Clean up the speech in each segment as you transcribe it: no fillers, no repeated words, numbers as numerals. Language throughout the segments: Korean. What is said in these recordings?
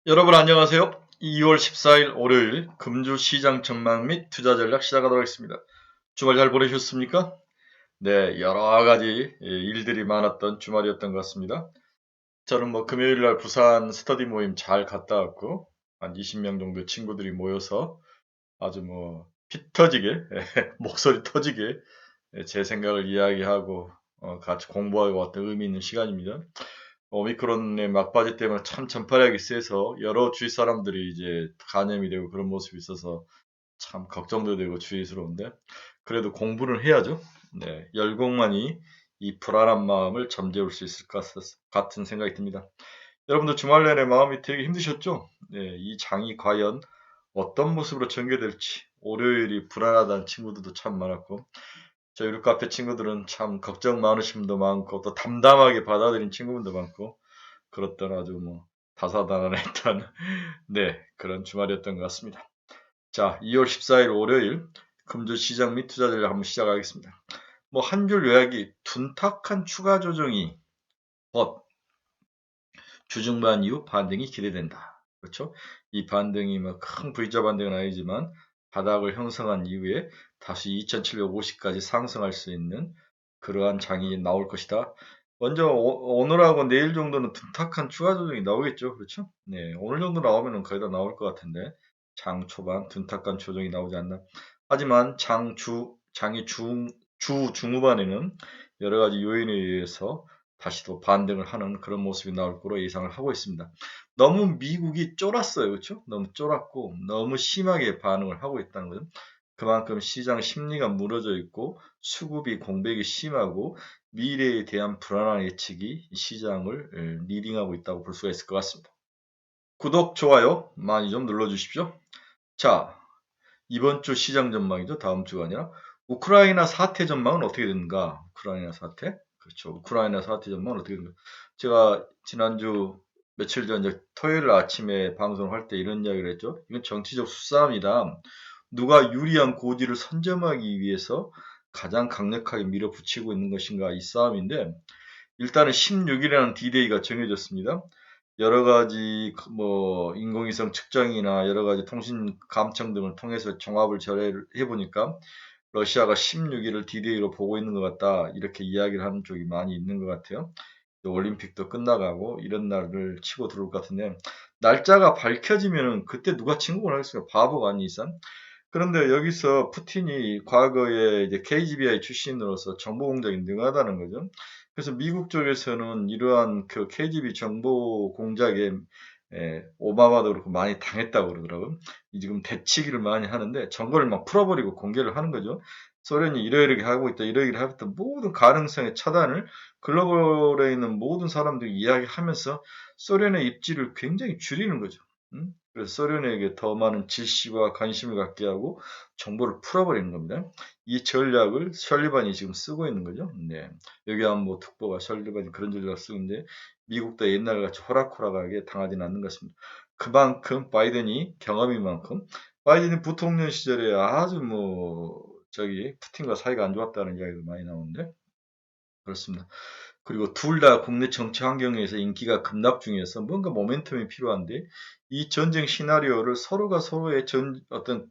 여러분 안녕하세요. 2월 14일 월요일 금주 시장 전망 및 투자 전략 시작하도록 하겠습니다. 주말 잘 보내셨습니까? 네, 여러 가지 일들이 많았던 주말이었던 것 같습니다. 저는 뭐 금요일 날 부산 스터디 모임 잘 갔다 왔고 한 20명 정도 친구들이 모여서 아주 뭐 피 터지게 목소리 터지게 제 생각을 이야기하고 같이 공부하고 왔던 의미 있는 시간입니다. 오미크론의 막바지 때문에 참 전파력이 세서 여러 주위 사람들이 이제 감염이 되고 그런 모습이 있어서 참 걱정도 되고 주의스러운데 그래도 공부를 해야죠. 네, 열공만이 이 불안한 마음을 잠재울 수 있을 것 같은 생각이 듭니다. 여러분들 주말 내내 마음이 되게 힘드셨죠? 네, 이 장이 과연 어떤 모습으로 전개될지 월요일이 불안하다는 친구들도 참 많았고 저희 우리 카페 친구들은 참 걱정 많으신 분도 많고 또 담담하게 받아들인 친구분도 많고 그렇던 아주 뭐 다사다난했던 네, 그런 주말이었던 것 같습니다. 자, 2월 14일 월요일 금주 시장 및 투자 전략 한번 시작하겠습니다. 뭐 한 줄 요약이 둔탁한 추가 조정이 법 주중반 이후 반등이 기대된다. 그렇죠? 이 반등이 뭐 큰 V자 반등은 아니지만 바닥을 형성한 이후에 다시 2750까지 상승할 수 있는 그러한 장이 나올 것이다. 먼저 오늘하고 내일 정도는 둔탁한 추가 조정이 나오겠죠. 그렇죠? 네, 오늘 정도 나오면 거의 다 나올 것 같은데 장 초반 둔탁한 조정이 나오지 않나. 하지만 장이 중후반에는 여러 가지 요인에 의해서 다시 또 반등을 하는 그런 모습이 나올 거로 예상을 하고 있습니다. 너무 미국이 쫄았어요. 그렇죠? 너무 쫄았고 너무 심하게 반응을 하고 있다는 거죠. 그만큼 시장 심리가 무너져 있고 수급이 공백이 심하고 미래에 대한 불안한 예측이 시장을 리딩하고 있다고 볼 수가 있을 것 같습니다. 구독, 좋아요 많이 좀 눌러주십시오. 자, 이번 주 시장 전망이죠. 다음 주가 아니라 우크라이나 사태 전망은 어떻게 되는가? 우크라이나 사태? 그렇죠. 우크라이나 사태 전망은 어떻게 되는가? 제가 지난주 며칠 전 이제 토요일 아침에 방송을 할 때 이런 이야기를 했죠. 이건 정치적 수싸움이다. 누가 유리한 고지를 선점하기 위해서 가장 강력하게 밀어붙이고 있는 것인가 이 싸움인데 일단은 16일이라는 D-Day가 정해졌습니다. 여러 가지 뭐 인공위성 측정이나 여러 가지 통신 감청 등을 통해서 종합을 해 보니까 러시아가 16일을 D-Day로 보고 있는 것 같다. 이렇게 이야기를 하는 쪽이 많이 있는 것 같아요. 올림픽도 끝나가고 이런 날을 치고 들어올 것 같은데 날짜가 밝혀지면은 그때 누가 침공을 하겠어요? 바보가 아닌 이상. 그런데 여기서 푸틴이 과거에 이제 KGBI 출신으로서 정보 공작이 능하다는 거죠. 그래서 미국 쪽에서는 이러한 그 KGB 정보 공작에 오바마도 그렇고 많이 당했다고 그러더라고요. 지금 대치기를 많이 하는데 정보를 막 풀어버리고 공개를 하는 거죠. 소련이 이러이러게 하고 있다, 이러이러게 하고 있다, 모든 가능성의 차단을 글로벌에 있는 모든 사람들이 이야기하면서 소련의 입지를 굉장히 줄이는 거죠. 그래서 소련에게 더 많은 지시와 관심을 갖게 하고 정보를 풀어버리는 겁니다. 이 전략을 설리반이 지금 쓰고 있는 거죠. 네. 여기 한번 뭐 특보가 설리반이 그런 전략을 쓰고 있는데 미국도 옛날같이 호락호락하게 당하지는 않는 것 같습니다. 그만큼 바이든이 경험인 만큼 바이든이 부통령 시절에 아주 뭐 저기 푸틴과 사이가 안 좋았다는 이야기도 많이 나오는데 그렇습니다. 그리고 둘 다 국내 정치 환경에서 인기가 급락 중에서 뭔가 모멘텀이 필요한데 이 전쟁 시나리오를 서로가 서로의 어떤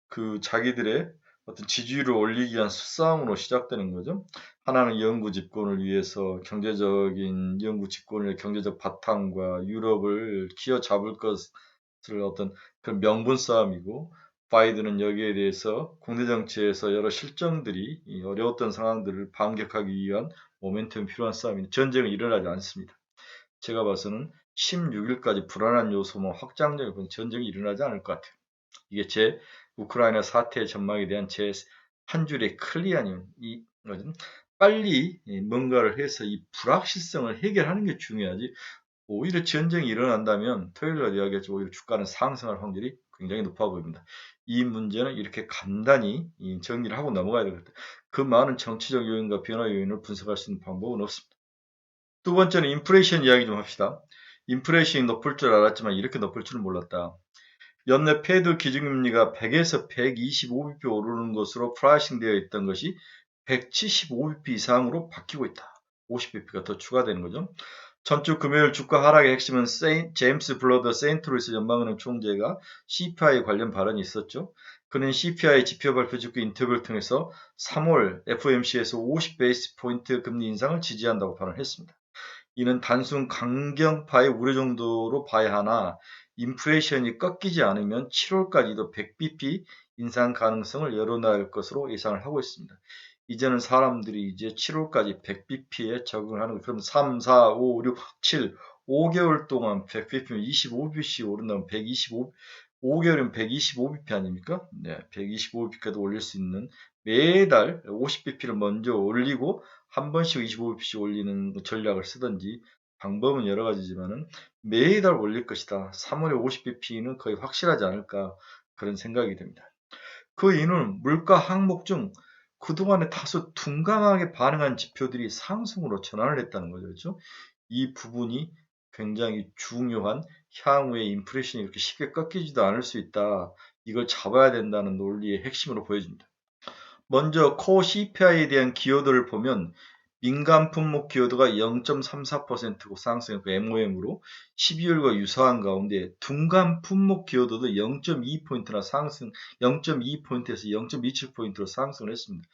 그 자기들의 어떤 지지율을 올리기 위한 수싸움으로 시작되는 거죠. 하나는 영구 집권을 위해서 경제적인 영구 집권의 경제적 바탕과 유럽을 쥐어잡을 것을 어떤 그런 명분 싸움이고 바이든은 여기에 대해서 국내 정치에서 여러 실정들이 어려웠던 상황들을 반격하기 위한 모멘텀이 필요한 싸움인데 전쟁은 일어나지 않습니다. 제가 봐서는 16일까지 불안한 요소만 확장적인 전쟁이 일어나지 않을 것 같아요. 이게 제 우크라이나 사태 전망에 대한 제 한 줄의 클리어는 이거든. 빨리 뭔가를 해서 이 불확실성을 해결하는 게 중요하지. 오히려 전쟁이 일어난다면 토요일 날 이야기했죠. 오히려 주가는 상승할 확률이 굉장히 높아 보입니다. 이 문제는 이렇게 간단히 정리를 하고 넘어가야 되겠다. 그 많은 정치적 요인과 변화 요인을 분석할 수 있는 방법은 없습니다. 두 번째는 인플레이션 이야기 좀 합시다. 인플레이션이 높을 줄 알았지만 이렇게 높을 줄은 몰랐다. 연내 페드 기준금리가 100에서 125bp 오르는 것으로 프라이싱 되어 있던 것이 175bp 이상으로 바뀌고 있다. 50bp가 더 추가되는 거죠. 전주 금요일 주가 하락의 핵심은 제임스 블러더 세인트루이스 연방은행 총재가 CPI 관련 발언이 있었죠. 그는 CPI 지표 발표 직후 인터뷰를 통해서 3월 FOMC에서 50베이스 포인트 금리 인상을 지지한다고 발언했습니다. 이는 단순 강경파의 우려 정도로 봐야 하나 인플레이션이 꺾이지 않으면 7월까지도 100bp 인상 가능성을 열어놓을 것으로 예상을 하고 있습니다. 이제는 사람들이 이제 7월까지 100bp에 적응을 하는 거예요. 그럼 3, 4, 5, 6, 7, 5개월 동안 100bp면 25bp씩 오른다면 125, 5개월이면 125bp 아닙니까? 네, 125bp까지 올릴 수 있는 매달 50bp를 먼저 올리고 한 번씩 25bp씩 올리는 전략을 쓰든지 방법은 여러 가지지만은 매달 올릴 것이다. 3월에 50bp는 거의 확실하지 않을까 그런 생각이 듭니다. 그 이유는 물가 항목 중 그동안에 다소 둔감하게 반응한 지표들이 상승으로 전환을 했다는 거죠. 그렇죠? 이 부분이 굉장히 중요한 향후에 인플레이션이 이렇게 쉽게 꺾이지도 않을 수 있다. 이걸 잡아야 된다는 논리의 핵심으로 보여집니다. 먼저 코어 CPI에 대한 기여도를 보면 민간 품목 기여도가 0.34%고 상승했고 MOM으로 12월과 유사한 가운데 둔감 품목 기여도도 0.2포인트나 상승, 0.2포인트에서 0.27포인트로 상승을 했습니다.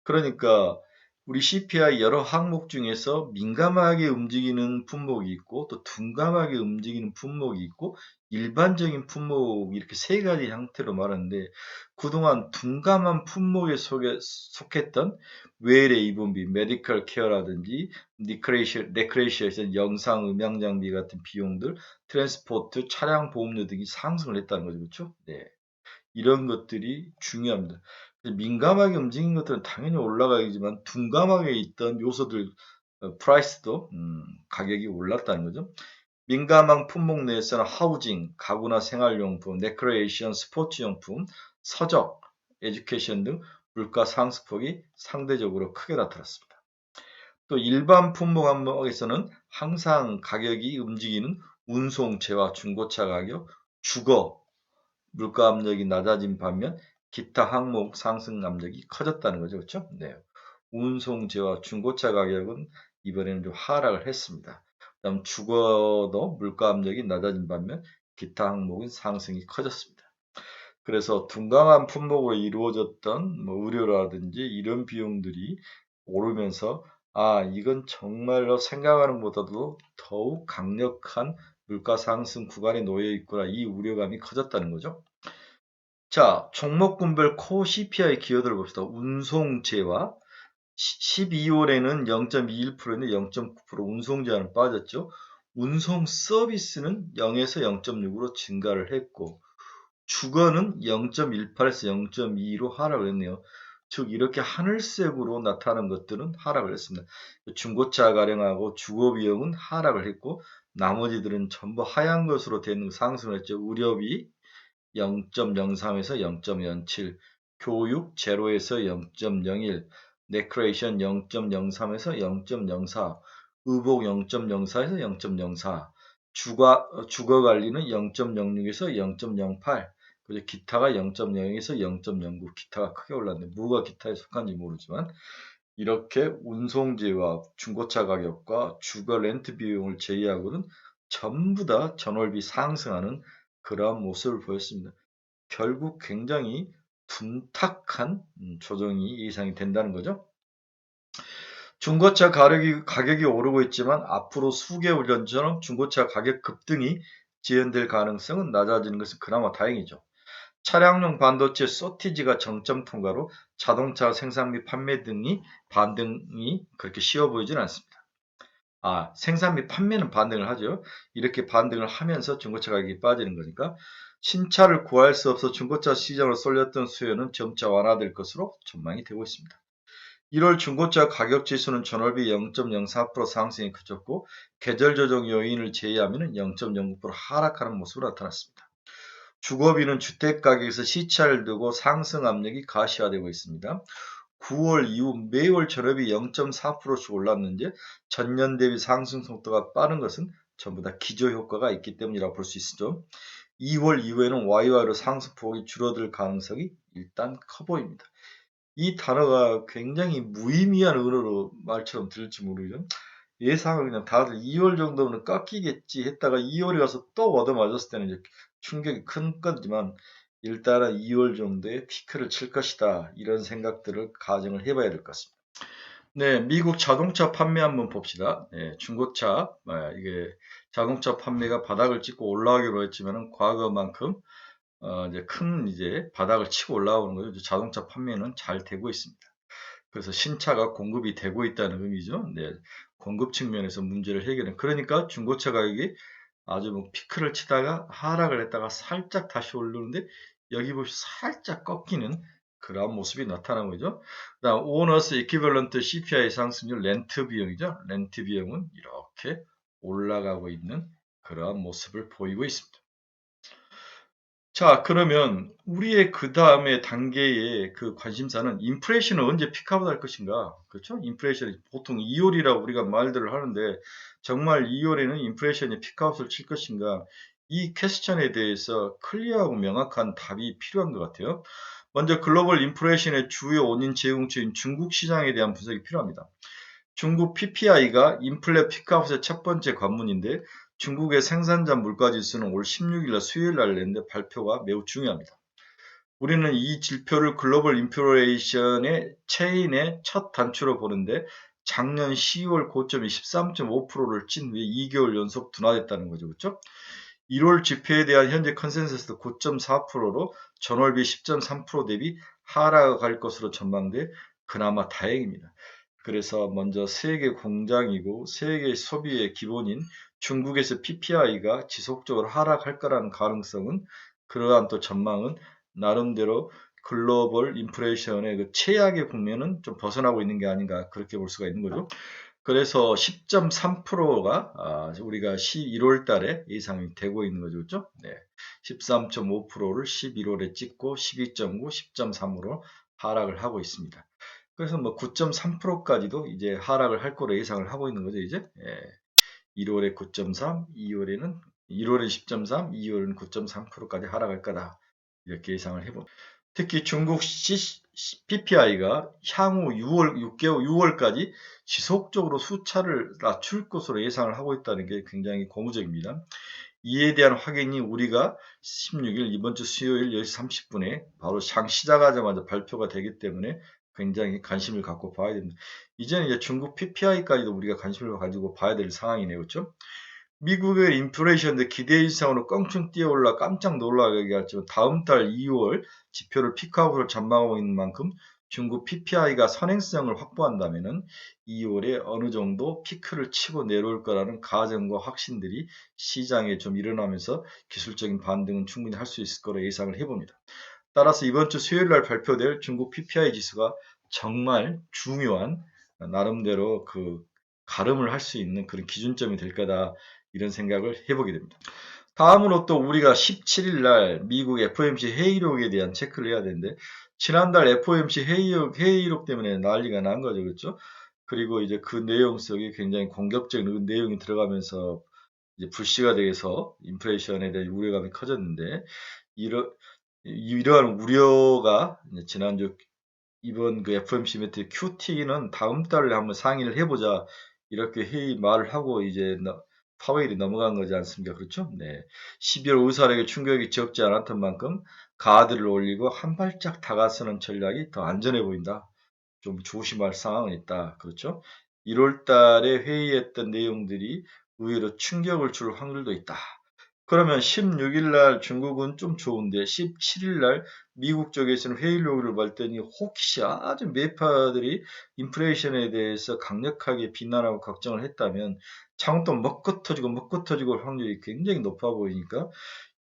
그러니까 우리 CPI 여러 항목 중에서 민감하게 움직이는 품목이 있고 또 둔감하게 움직이는 품목이 있고 일반적인 품목 이렇게 세 가지 형태로 말하는데 그동안 둔감한 품목에 속했던 외래 입원비, 메디컬 케어라든지 레크레이션에서 영상 음향 장비 같은 비용들, 트랜스포트, 차량 보험료 등이 상승을 했다는 거죠. 그렇죠? 네. 이런 것들이 중요합니다. 민감하게 움직인 것들은 당연히 올라가야지만 둔감하게 있던 요소들 프라이스도 가격이 올랐다는 거죠. 민감한 품목 내에서는 하우징, 가구나 생활용품, 레크레이션, 스포츠용품, 서적, 에듀케이션 등 물가 상승폭이 상대적으로 크게 나타났습니다. 또 일반 품목 항목에서는 항상 가격이 움직이는 운송재와 중고차 가격, 주거, 물가 압력이 낮아진 반면 기타 항목 상승 압력이 커졌다는 거죠. 그렇죠? 네. 운송재와 중고차 가격은 이번에는 좀 하락을 했습니다. 그다음 주거도 물가 압력이 낮아진 반면 기타 항목은 상승이 커졌습니다. 그래서 둔감한 품목으로 이루어졌던 의료라든지 이런 비용들이 오르면서 이건 정말로 생각하는 것보다도 더욱 강력한 물가 상승 구간에 놓여 있구나 이 우려감이 커졌다는 거죠. 자, 종목군별 코어 CPI 기여도를 봅시다. 운송재와 12월에는 0.21%인데 0.9% 운송재와는 빠졌죠. 운송 서비스는 0에서 0.6으로 증가를 했고 주거는 0.18에서 0.2로 하락을 했네요. 즉 이렇게 하늘색으로 나타난 것들은 하락을 했습니다. 중고차 가령하고 주거 비용은 하락을 했고 나머지들은 전부 하얀 것으로 된 상승을 했죠. 의료비 0.03에서 0.07, 교육 제로에서 0.01, 레크레이션 0.03에서 0.04, 의복 0.04에서 0.04, 주거 관리는 0.06에서 0.08, 그리고 기타가 0.0에서 0.09, 기타가 크게 올랐네. 뭐가 기타에 속한지 모르지만 이렇게 운송재와 중고차 가격과 주거 렌트 비용을 제외하고는 전부 다 전월비 상승하는 그러한 모습을 보였습니다. 결국 굉장히 둔탁한 조정이 예상이 된다는 거죠. 중고차 가격이 오르고 있지만 앞으로 수개월 전처럼 중고차 가격 급등이 지연될 가능성은 낮아지는 것은 그나마 다행이죠. 차량용 반도체 쇼티지가 정점 통과로 자동차 생산 및 판매 등이 반등이 그렇게 쉬워 보이지는 않습니다. 생산 및 판매는 반등을 하죠. 이렇게 반등을 하면서 중고차 가격이 빠지는 거니까 신차를 구할 수 없어 중고차 시장으로 쏠렸던 수요는 점차 완화될 것으로 전망이 되고 있습니다. 1월 중고차 가격 지수는 전월비 0.04% 상승이 그쳤고 계절 조정 요인을 제외하면 0.09% 하락하는 모습으로 나타났습니다. 주거비는 주택가격에서 시차를 두고 상승 압력이 가시화되고 있습니다. 9월 이후 매월 전월비 0.4%씩 올랐는데 전년 대비 상승 속도가 빠른 것은 전부 다 기저효과가 있기 때문이라고 볼 수 있죠. 2월 이후에는 YY로 상승폭이 줄어들 가능성이 일단 커 보입니다. 이 단어가 굉장히 무의미한 언어로 말처럼 들릴지 모르죠. 예상을 그냥 다들 2월 정도면 깎이겠지 했다가 2월에 가서 또 얻어맞았을 때는 이제 충격이 큰 거지만 일단은 2월 정도에 피크를 칠 것이다. 이런 생각들을 가정을 해봐야 될 것 같습니다. 네, 미국 자동차 판매 한번 봅시다. 네, 중고차, 이게 자동차 판매가 바닥을 찍고 올라가기로 했지만은 과거만큼 이제 큰 이제 바닥을 치고 올라오는 거죠. 이제 자동차 판매는 잘 되고 있습니다. 그래서 신차가 공급이 되고 있다는 의미죠. 네, 공급 측면에서 문제를 해결해. 그러니까 중고차 가격이 아주 뭐 피크를 치다가 하락을 했다가 살짝 다시 오르는데 여기 보시 살짝 꺾이는 그러한 모습이 나타나는 거죠. 그다음 오너스 이퀴벌런트 CPI 상승률 렌트 비용이죠. 렌트 비용은 이렇게 올라가고 있는 그러한 모습을 보이고 있습니다. 자, 그러면 우리의 그 다음에 단계의 그 관심사는 인플레이션은 언제 피크아웃 할 것인가? 그렇죠? 인플레이션이 보통 2월이라고 우리가 말들을 하는데 정말 2월에는 인플레이션이 피크아웃을 칠 것인가? 이 퀘스천에 대해서 클리어하고 명확한 답이 필요한 것 같아요. 먼저 글로벌 인플레이션의 주요 원인 제공처인 중국 시장에 대한 분석이 필요합니다. 중국 PPI가 인플레 피크아웃의 첫 번째 관문인데 중국의 생산자 물가지수는 올 16일 수요일 날 냈는데 발표가 매우 중요합니다. 우리는 이 지표를 글로벌 인플레이션의 체인의 첫 단추로 보는데 작년 10월 고점이 13.5%를 찐 후에 2개월 연속 둔화됐다는 거죠. 그렇죠? 1월 지표에 대한 현재 컨센서스도 9.4%로 전월비 10.3% 대비 하락할 것으로 전망돼 그나마 다행입니다. 그래서 먼저 세계 공장이고 세계 소비의 기본인 중국에서 PPI가 지속적으로 하락할 거라는 가능성은 그러한 또 전망은 나름대로 글로벌 인플레이션의 그 최악의 국면은 좀 벗어나고 있는 게 아닌가 그렇게 볼 수가 있는 거죠. 그래서 10.3%가 우리가 11월 달에 예상이 되고 있는 거죠. 그렇죠? 네. 13.5%를 11월에 찍고 12.9, 10.3으로 하락을 하고 있습니다. 그래서 뭐 9.3%까지도 이제 하락을 할 거로 예상을 하고 있는 거죠, 이제. 예. 1월에 9.3, 2월에는 1월은 10.3, 2월은 9.3%까지 하락할 거다. 이렇게 예상을 해봅니다. 특히 중국 PPI가 향후 6개월, 6월까지 지속적으로 수차를 낮출 것으로 예상을 하고 있다는 게 굉장히 고무적입니다. 이에 대한 확인이 우리가 16일 이번 주 수요일 10시 30분에 바로 장 시작하자마자 발표가 되기 때문에 굉장히 관심을 갖고 봐야 됩니다. 이제는 이제 중국 PPI까지도 우리가 관심을 가지고 봐야 될 상황이네요. 그렇죠? 미국의 인플레이션인데 기대 이상으로 껑충 뛰어올라 깜짝 놀라게 했지만 다음 달 2월 지표를 피크아웃을 전망하고 있는 만큼 중국 PPI가 선행성을 확보한다면 2월에 어느 정도 피크를 치고 내려올 거라는 가정과 확신들이 시장에 좀 일어나면서 기술적인 반등은 충분히 할 수 있을 거로 예상을 해봅니다. 따라서 이번 주 수요일 날 발표될 중국 PPI 지수가 정말 중요한 나름대로 그 가름을 할 수 있는 그런 기준점이 될 거다. 이런 생각을 해보게 됩니다. 다음으로 또 우리가 17일 날 미국 FOMC 회의록에 대한 체크를 해야 되는데 지난달 FOMC 회의록 때문에 난리가 난 거죠. 그렇죠? 그리고 이제 그 내용 속에 굉장히 공격적인 내용이 들어가면서 이제 불씨가 돼서 인플레이션에 대한 우려감이 커졌는데 이러한 우려가 지난주 이번 그 FOMC 미팅 QT는 다음 달에 한번 상의를 해보자 이렇게 회의 말을 하고 이제 파웨일이 넘어간 거지 않습니까? 그렇죠? 네. 12월 의사력의 충격이 적지 않았던 만큼 가드를 올리고 한 발짝 다가서는 전략이 더 안전해 보인다. 좀 조심할 상황은 있다. 그렇죠? 1월 달에 회의했던 내용들이 의외로 충격을 줄 확률도 있다. 그러면 16일 날 중국은 좀 좋은데 17일 날 미국 쪽에서는 회의록을 봤더니 혹시 아주 매파들이 인플레이션에 대해서 강력하게 비난하고 걱정을 했다면 장또 먹고 터지고 할 확률이 굉장히 높아 보이니까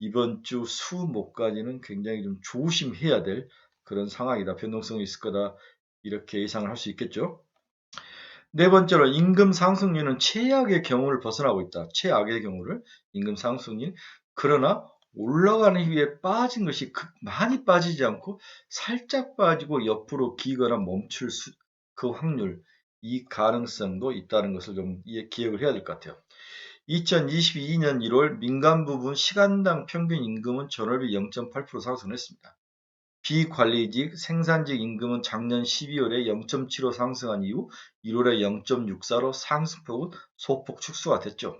이번 주 수목까지는 굉장히 좀 조심해야 될 그런 상황이다. 변동성이 있을 거다. 이렇게 예상을 할 수 있겠죠. 네 번째로 임금 상승률은 최악의 경우를 벗어나고 있다. 최악의 경우를 임금 상승률. 그러나 올라가는 이후에 빠진 것이 많이 빠지지 않고 살짝 빠지고 옆으로 기거나 멈출 그 확률, 이 가능성도 있다는 것을 좀 기억을 해야 될 것 같아요. 2022년 1월 민간 부분 시간당 평균 임금은 전월비 0.8% 상승했습니다. 비관리직 생산직 임금은 작년 12월에 0.75 상승한 이후 1월에 0.64로 상승폭은 소폭 축소가 됐죠.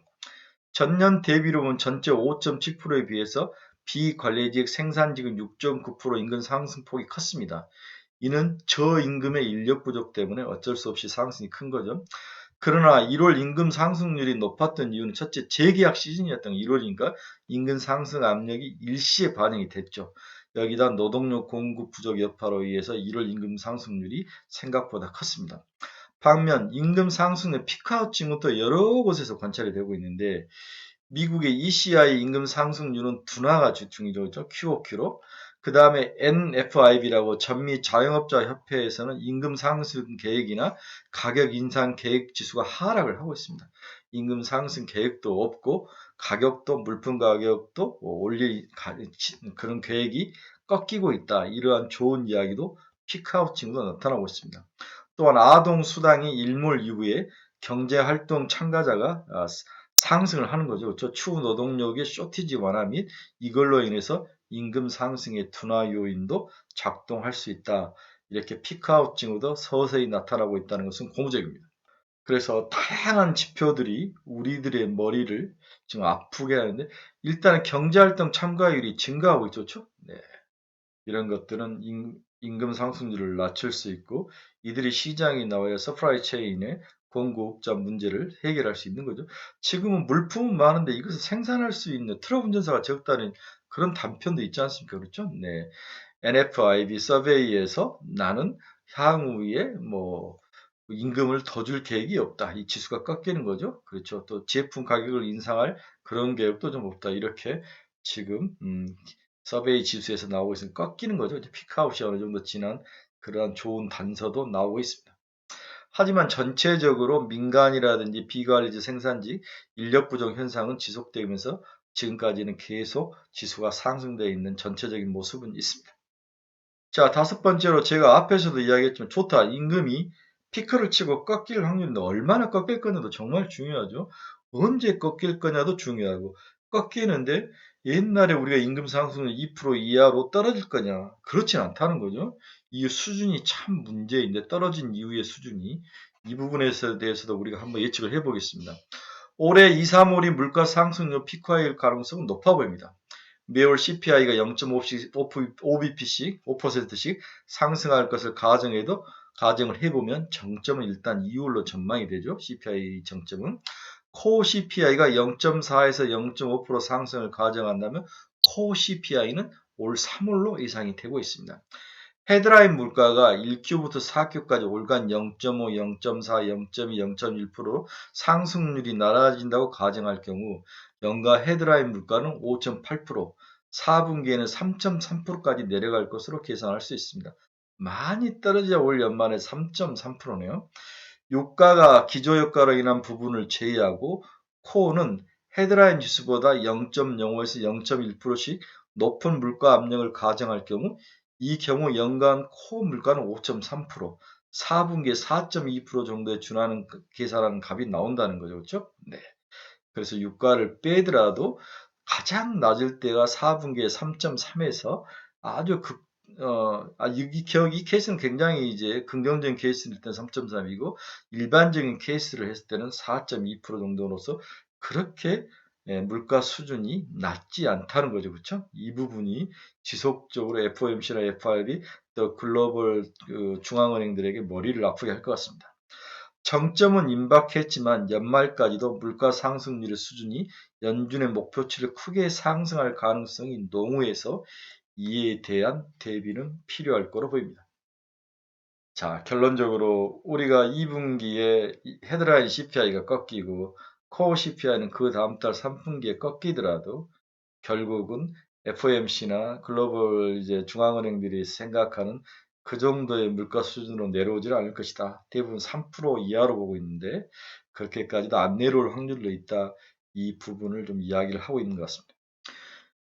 전년 대비로 보면 전체 5.7%에 비해서 비관리직 생산직은 6.9% 임금 상승폭이 컸습니다. 이는 저임금의 인력 부족 때문에 어쩔 수 없이 상승이 큰 거죠. 그러나 1월 임금 상승률이 높았던 이유는 첫째, 재계약 시즌이었던 1월이니까 임금 상승 압력이 일시에 반영이 됐죠. 여기다 노동력 공급 부족 여파로 의해서 1월 임금 상승률이 생각보다 컸습니다. 반면 임금 상승의 피크아웃 징후도 여러 곳에서 관찰이 되고 있는데 미국의 ECI 임금 상승률은 둔화가 주중이죠. QOQ로. 그 다음에 NFIB라고 전미 자영업자 협회에서는 임금 상승 계획이나 가격 인상 계획 지수가 하락을 하고 있습니다. 임금 상승 계획도 없고 가격도 물품 가격도 올릴 그런 계획이 꺾이고 있다. 이러한 좋은 이야기도 피크아웃 징후가 나타나고 있습니다. 또한 아동 수당이 일몰 이후에 경제활동 참가자가 상승을 하는 거죠. 그렇죠? 추후 노동력의 쇼티지 완화 및 이걸로 인해서 임금 상승의 둔화 요인도 작동할 수 있다. 이렇게 피크아웃 징후도 서서히 나타나고 있다는 것은 고무적입니다. 그래서 다양한 지표들이 우리들의 머리를 지금 아프게 하는데 일단은 경제활동 참가율이 증가하고 있죠. 그렇죠? 네. 이런 것들은 임금 상승률을 낮출 수 있고 이들이 시장에 나와야 서프라이 체인의 공급자 문제를 해결할 수 있는 거죠. 지금은 물품은 많은데 이것을 생산할 수 있는 트럭 운전사가 적다는 그런 단편도 있지 않습니까? 그렇죠? 네. NFIB 서베이에서 나는 향후에 임금을 더 줄 계획이 없다. 이 지수가 꺾이는 거죠. 그렇죠. 또 제품 가격을 인상할 그런 계획도 좀 없다. 이렇게 지금 서베이 지수에서 나오고 있으면 꺾이는 거죠. 피크아웃이 어느 정도 지난 그러한 좋은 단서도 나오고 있습니다. 하지만 전체적으로 민간이라든지 비관리직 생산직 인력 부족 현상은 지속되면서 지금까지는 계속 지수가 상승되어 있는 전체적인 모습은 있습니다. 자, 다섯 번째로 제가 앞에서도 이야기했지만 좋다. 임금이 피크를 치고 꺾일 확률인데 얼마나 꺾일 거냐도 정말 중요하죠. 언제 꺾일 거냐도 중요하고 꺾이는데 옛날에 우리가 임금 상승률 2% 이하로 떨어질 거냐? 그렇진 않다는 거죠. 이 수준이 참 문제인데 떨어진 이후의 수준이 이 부분에 대해서도 우리가 한번 예측을 해보겠습니다. 올해 2, 3월이 물가 상승률 피크일 가능성은 높아 보입니다. 매월 CPI가 0.5bp씩 5%씩 상승할 것을 가정을 해보면 정점은 일단 2월로 전망이 되죠. CPI 정점은 코어 CPI가 0.4에서 0.5% 상승을 가정한다면 코어 CPI는 올 3월로 예상이 되고 있습니다. 헤드라인 물가가 1Q부터 4Q까지 올간 0.5, 0.4, 0.2, 0.1% 상승률이 낮아진다고 가정할 경우 연가 헤드라인 물가는 5.8%, 4분기에는 3.3%까지 내려갈 것으로 계산할 수 있습니다. 많이 떨어져 올 연말에 3.3%네요. 유가가 기저효과로 인한 부분을 제외하고 코어는 헤드라인 지수보다 0.05에서 0.1%씩 높은 물가 압력을 가정할 경우 이 경우 연간 코어 물가는 5.3%, 4분기에 4.2% 정도에 준하는 계산하는 값이 나온다는 거죠. 그렇죠? 네. 그래서 유가를 빼더라도 가장 낮을 때가 4분기에 3.3에서 아주 이 케이스는 굉장히 이제 긍정적인 케이스일 때는 3.3이고 일반적인 케이스를 했을 때는 4.2% 정도로서 그렇게 물가 수준이 낮지 않다는 거죠. 그렇죠? 이 부분이 지속적으로 FOMC나 FRB 또 글로벌 중앙은행들에게 머리를 아프게 할 것 같습니다. 정점은 임박했지만 연말까지도 물가 상승률의 수준이 연준의 목표치를 크게 상승할 가능성이 농후해서 이에 대한 대비는 필요할 거로 보입니다. 자, 결론적으로 우리가 2분기에 헤드라인 CPI가 꺾이고 코어 CPI는 그 다음 달 3분기에 꺾이더라도 결국은 FOMC나 글로벌 이제 중앙은행들이 생각하는 그 정도의 물가 수준으로 내려오질 않을 것이다. 대부분 3% 이하로 보고 있는데 그렇게까지도 안 내려올 확률도 있다. 이 부분을 좀 이야기를 하고 있는 것 같습니다.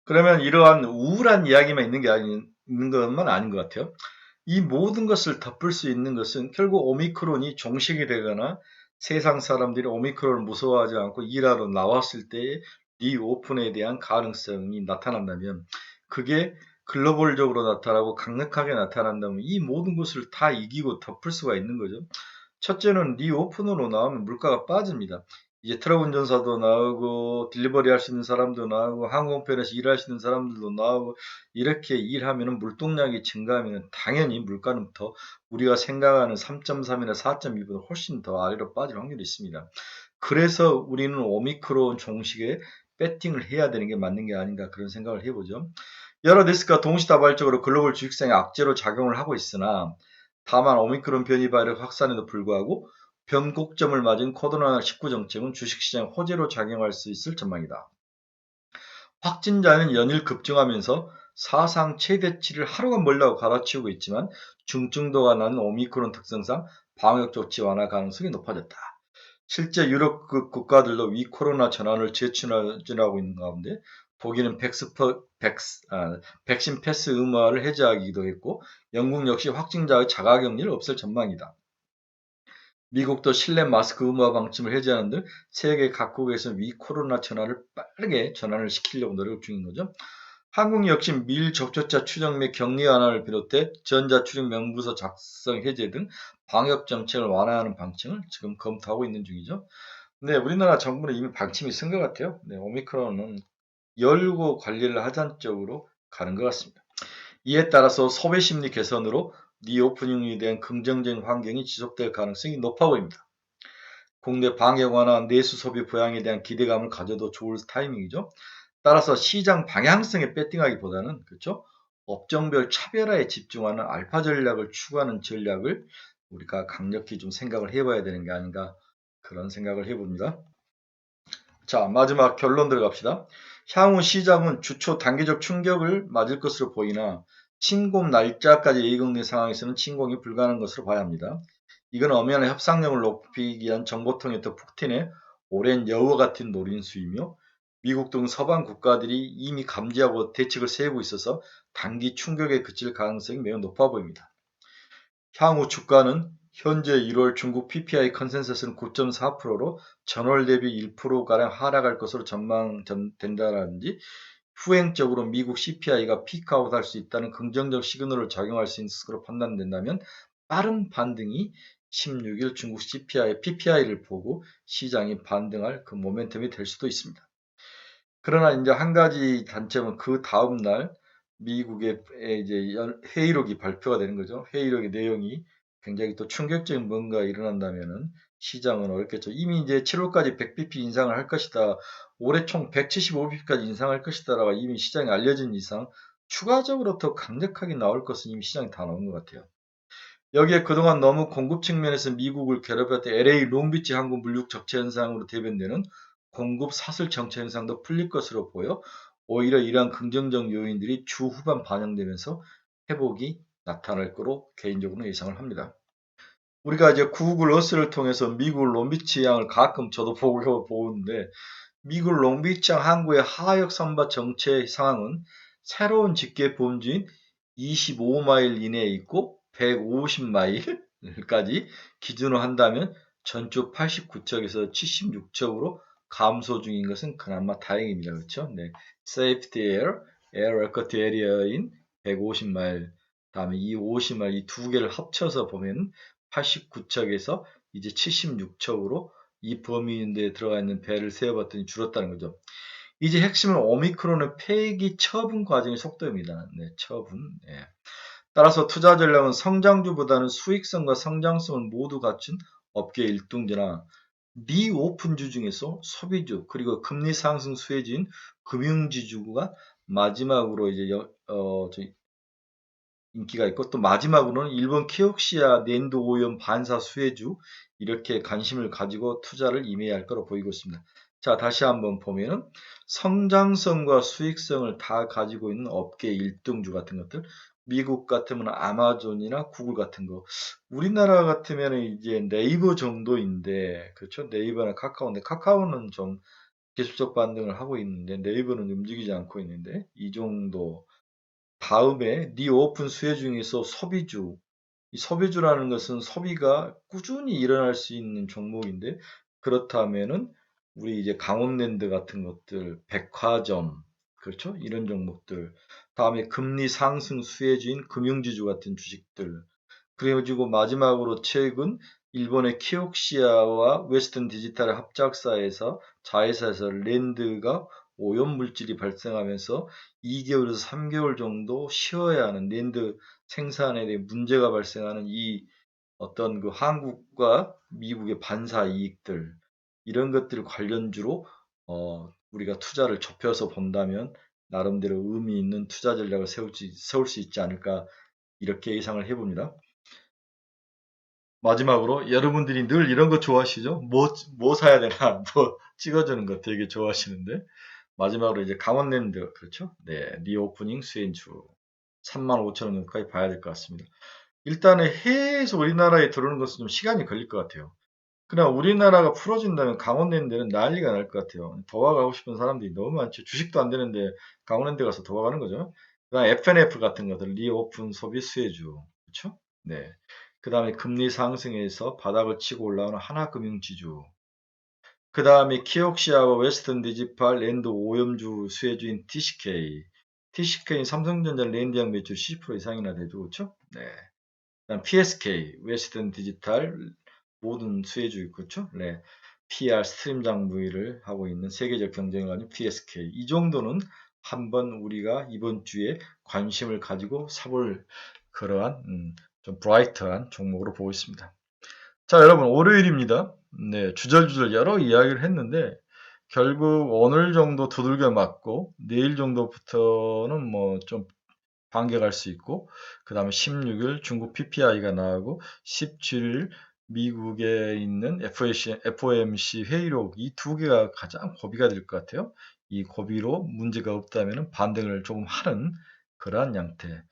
그러면 이러한 우울한 이야기만 있는 것만 아닌 것 같아요. 이 모든 것을 덮을 수 있는 것은 결국 오미크론이 종식이 되거나 세상 사람들이 오미크론을 무서워하지 않고 일하러 나왔을 때의 리오픈에 대한 가능성이 나타난다면 그게 글로벌적으로 나타나고 강력하게 나타난다면 이 모든 것을 다 이기고 덮을 수가 있는 거죠. 첫째는 리오픈으로 나오면 물가가 빠집니다. 이제 트럭 운전사도 나오고 딜리버리 할 수 있는 사람도 나오고 항공편에서 일할 수 있는 사람들도 나오고 이렇게 일하면 물동량이 증가하면 당연히 물가는 더 우리가 생각하는 3.3이나 4.2보다 훨씬 더 아래로 빠질 확률이 있습니다. 그래서 우리는 오미크론 종식에 배팅을 해야 되는 게 맞는 게 아닌가 그런 생각을 해보죠. 여러 리스크가 동시다발적으로 글로벌 주식시장에 악재로 작용을 하고 있으나 다만 오미크론 변이 바이러스 확산에도 불구하고 변곡점을 맞은 코로나19 정책은 주식시장 호재로 작용할 수 있을 전망이다. 확진자는 연일 급증하면서 사상 최대치를 하루가 멀다고 갈아치우고 있지만 중증도가 낮은 오미크론 특성상 방역 조치 완화 가능성이 높아졌다. 실제 유럽 국가들도 위 코로나 전환을 재추진하고 있는 가운데 독일은 백신 패스 의무화를 해제하기도 했고 영국 역시 확진자의 자가격리를 없앨 전망이다. 미국도 실내 마스크 의무화 방침을 해제하는 등 세계 각국에서 위 코로나 전환을 빠르게 전환을 시키려고 노력 중인 거죠. 한국 역시 밀 접촉자 추적 및 격리 완화를 비롯해 전자출입 명부서 작성 해제 등 방역 정책을 완화하는 방침을 지금 검토하고 있는 중이죠. 네, 우리나라 정부는 이미 방침이 쓴 것 같아요. 네, 오미크론은 열고 관리를 하자는 쪽으로 가는 것 같습니다. 이에 따라서 소비 심리 개선으로 리오프닝에 대한 긍정적인 환경이 지속될 가능성이 높아 보입니다. 국내 방역 완화, 내수 소비 부양에 대한 기대감을 가져도 좋을 타이밍이죠. 따라서 시장 방향성에 배팅하기보다는 그렇죠? 업종별 차별화에 집중하는 알파 전략을 추구하는 전략을 우리가 강력히 좀 생각을 해봐야 되는 게 아닌가 그런 생각을 해봅니다. 자, 마지막 결론 들어갑시다. 향후 시장은 주초 단기적 충격을 맞을 것으로 보이나 침공 날짜까지 예견된 상황에서는 침공이 불가능한 것으로 봐야 합니다. 이건 엄연한 협상력을 높이기 위한 정보통일부 푸틴의 오랜 여우 같은 노린수이며 미국 등 서방 국가들이 이미 감지하고 대책을 세우고 있어서 단기 충격에 그칠 가능성이 매우 높아 보입니다. 향후 주가는 현재 1월 중국 PPI 컨센서스는 9.4%로 전월 대비 1%가량 하락할 것으로 전망된다라든지 후행적으로 미국 CPI가 피크아웃할 수 있다는 긍정적 시그널을 작용할 수 있는 것으로 판단된다면 빠른 반등이 16일 중국 PPI를 보고 시장이 반등할 그 모멘텀이 될 수도 있습니다. 그러나 이제 한 가지 단점은 그 다음 날 미국의 이제 회의록이 발표가 되는 거죠. 회의록의 내용이 굉장히 또 충격적인 뭔가 일어난다면은 시장은 어렵겠죠. 이미 이제 7월까지 100bp 인상을 할 것이다. 올해 총 175bp까지 인상할 것이다라고 이미 시장에 알려진 이상 추가적으로 더 강력하게 나올 것은 이미 시장에 다 나온 것 같아요. 여기에 그동안 너무 공급 측면에서 미국을 괴롭혔던 LA 롱비치 항구 물류 적체 현상으로 대변되는 공급 사슬 정체 현상도 풀릴 것으로 보여 오히려 이러한 긍정적 요인들이 주 후반 반영되면서 회복이 나타날 거로 개인적으로 예상을 합니다. 우리가 이제 구글 어스를 통해서 미국 롱비치 항을 가끔 저도 보는데 미국 롱비치 항구의 하역 선박 정체 상황은 새로운 집계 범주인 25마일 이내에 있고 150마일까지 기준으로 한다면 전주 89척에서 76척으로 감소 중인 것은 그나마 다행입니다. 그렇죠? 네. Safety Air, Air Record Area인 150마일, 다음에 이 50마일 이 두 개를 합쳐서 보면 89척에서 이제 76척으로 이 범위인데 들어가 있는 배를 세어봤더니 줄었다는 거죠. 이제 핵심은 오미크론의 폐기 처분 과정의 속도입니다. 네, 처분. 네. 따라서 투자 전략은 성장주보다는 수익성과 성장성을 모두 갖춘 업계 일등주나 미오픈주 중에서 소비주 그리고 금리 상승 수혜주인 금융지주가 마지막으로 이제 인기가 있고 또 마지막으로는 일본 키옥시아 낸도 오염 반사 수혜주 이렇게 관심을 가지고 투자를 임해야 할 거로 보이고 있습니다. 자, 다시 한번 보면은 성장성과 수익성을 다 가지고 있는 업계 일등주 같은 것들 미국 같으면 아마존이나 구글 같은 거 우리나라 같으면 이제 네이버 정도인데 그렇죠? 네이버나 카카오인데 카카오는 좀 기술적 반등을 하고 있는데 네이버는 움직이지 않고 있는데 이 정도 다음에 리오픈 수혜 중에서 소비주, 이 소비주라는 것은 소비가 꾸준히 일어날 수 있는 종목인데 그렇다면은 우리 이제 강원랜드 같은 것들, 백화점, 그렇죠? 이런 종목들. 다음에 금리 상승 수혜주인 금융지주 같은 주식들. 그래가지고 마지막으로 최근 일본의 키옥시아와 웨스턴 디지털의 합작사에서 자회사에서 랜드가 오염물질이 발생하면서 2개월에서 3개월 정도 쉬어야 하는 랜드 생산에 대해 문제가 발생하는 이 어떤 그 한국과 미국의 반사 이익들 이런 것들 관련주로 우리가 투자를 좁혀서 본다면 나름대로 의미 있는 투자 전략을 세울 수 있지 않을까 이렇게 예상을 해봅니다. 마지막으로 여러분들이 늘 이런 거 좋아하시죠? 뭐 사야 되나 뭐 찍어주는 거 되게 좋아하시는데 마지막으로 이제 강원랜드 그렇죠? 네, 리오프닝 수혜주 35,000원 정도까지 봐야 될 것 같습니다. 일단은 해외에서 우리나라에 들어오는 것은 좀 시간이 걸릴 것 같아요. 그러나 우리나라가 풀어진다면 강원랜드는 난리가 날 것 같아요. 더화 가고 싶은 사람들이 너무 많죠. 주식도 안 되는데 강원랜드 가서 더화 가는 거죠. 그다음 FNF 같은 것들 리오픈 소비 수혜주 그렇죠? 네. 그다음에 금리 상승에서 바닥을 치고 올라오는 하나금융지주. 그다음에 키옥시아와 웨스턴 디지털 랜드 오염주 수혜주인 TCK. TCK는 삼성전자 랜드양 매출 10% 이상이나 되죠. 그렇죠? 네. 그다음 PSK, 웨스턴 디지털 모든 수혜주 그렇죠? 네. PR 스트림 장부를 하고 있는 세계적 경쟁을 가진 PSK. 이 정도는 한번 우리가 이번 주에 관심을 가지고 사볼 그러한 좀 브라이트한 종목으로 보고 있습니다. 자, 여러분 월요일입니다. 네, 주절주절 여러 이야기를 했는데 결국 오늘 정도 두들겨 맞고 내일 정도부터는 뭐 좀 반격할 수 있고 그 다음에 16일 중국 PPI가 나오고 17일 미국에 있는 FOMC 회의록 이 두 개가 가장 고비가 될 것 같아요. 이 고비로 문제가 없다면 반등을 조금 하는 그러한 양태.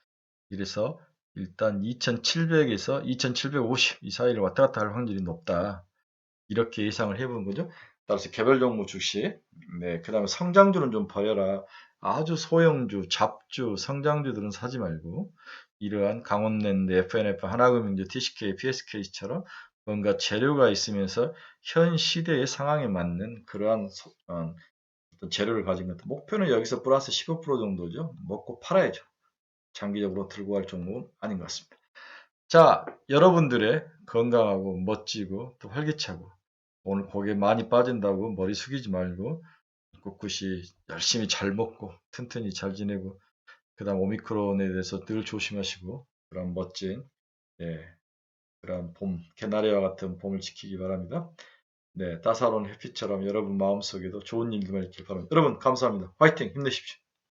이래서 일단 2700에서 2750 이 사이를 왔다 갔다 할 확률이 높다. 이렇게 예상을 해보는 거죠. 따라서 개별 종목 주식, 네, 그 다음에 성장주는 좀 버려라. 아주 소형주, 잡주, 성장주들은 사지 말고 이러한 강원랜드, FNF, 하나금융주, TCK, PSK처럼 뭔가 재료가 있으면서 현 시대의 상황에 맞는 그러한 어떤 재료를 가진 것들. 목표는 여기서 플러스 15% 정도죠. 먹고 팔아야죠. 장기적으로 들고 갈 종목은 아닌 것 같습니다. 자, 여러분들의 건강하고 멋지고 또 활기차고 오늘 고개 많이 빠진다고 머리 숙이지 말고 꿋꿋이 열심히 잘 먹고 튼튼히 잘 지내고 그다음 오미크론에 대해서 늘 조심하시고 그런 멋진 예, 그런 봄, 개나리와 같은 봄을 지키기 바랍니다. 네, 따사로운 햇빛처럼 여러분 마음속에도 좋은 일들만 있길 바랍니다. 여러분 감사합니다. 화이팅 힘내십시오.